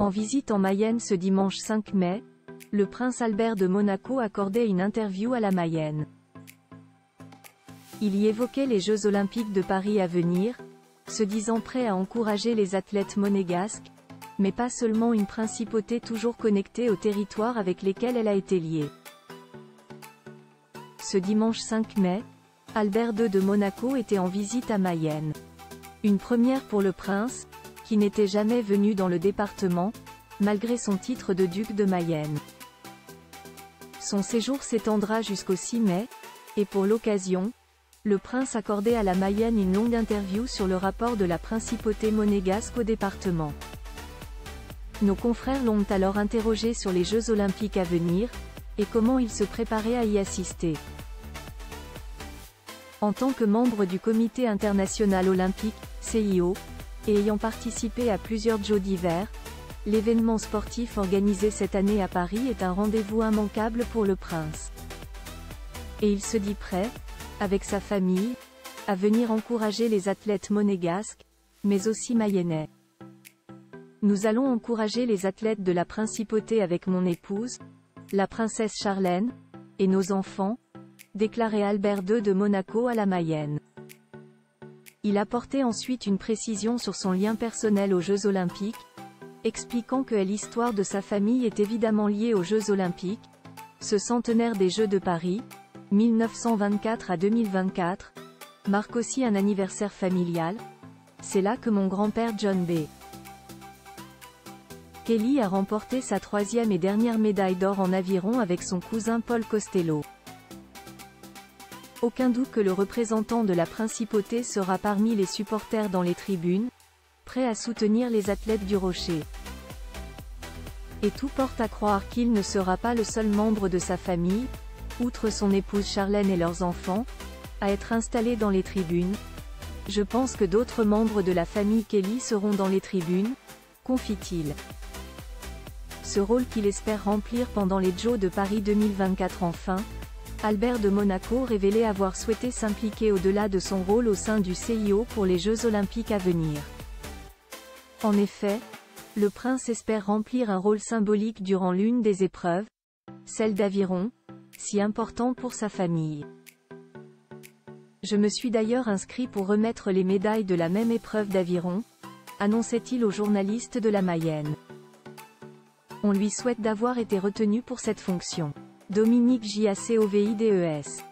En visite en Mayenne ce dimanche 5 mai, le prince Albert de Monaco accordait une interview à la Mayenne. Il y évoquait les Jeux Olympiques de Paris à venir, se disant prêt à encourager les athlètes monégasques, mais pas seulement une principauté toujours connectée aux territoires avec lesquels elle a été liée. Ce dimanche 5 mai, Albert II de Monaco était en visite à Mayenne. Une première pour le prince, qui n'était jamais venu dans le département, malgré son titre de duc de Mayenne. Son séjour s'étendra jusqu'au 6 mai, et pour l'occasion, le prince accordait à la Mayenne une longue interview sur le rapport de la principauté monégasque au département. Nos confrères l'ont alors interrogé sur les Jeux Olympiques à venir, et comment il se préparait à y assister. En tant que membre du Comité international olympique, CIO, et ayant participé à plusieurs Jeux d'hiver, l'événement sportif organisé cette année à Paris est un rendez-vous immanquable pour le prince. Et il se dit prêt, avec sa famille, à venir encourager les athlètes monégasques, mais aussi mayennais. Nous allons encourager les athlètes de la principauté avec mon épouse, la princesse Charlène, et nos enfants, déclarait Albert II de Monaco à la Mayenne. Il apportait ensuite une précision sur son lien personnel aux Jeux Olympiques, expliquant que l'histoire de sa famille est évidemment liée aux Jeux Olympiques, ce centenaire des Jeux de Paris, 1924 à 2024, marque aussi un anniversaire familial. C'est là que mon grand-père John B. Kelly a remporté sa 3e et dernière médaille d'or en aviron avec son cousin Paul Costello. Aucun doute que le représentant de la principauté sera parmi les supporters dans les tribunes, prêt à soutenir les athlètes du Rocher. Et tout porte à croire qu'il ne sera pas le seul membre de sa famille, outre son épouse Charlène et leurs enfants, à être installé dans les tribunes. Je pense que d'autres membres de la famille Kelly seront dans les tribunes, confie-t-il. Ce rôle qu'il espère remplir pendant les Jeux de Paris 2024 enfin, Albert de Monaco révélait avoir souhaité s'impliquer au-delà de son rôle au sein du CIO pour les Jeux Olympiques à venir. En effet, le prince espère remplir un rôle symbolique durant l'une des épreuves, celle d'aviron, si important pour sa famille. Je me suis d'ailleurs inscrit pour remettre les médailles de la même épreuve d'aviron, annonçait-il aux journalistes de la Mayenne. On lui souhaite d'avoir été retenu pour cette fonction. Dominique JACOVIDES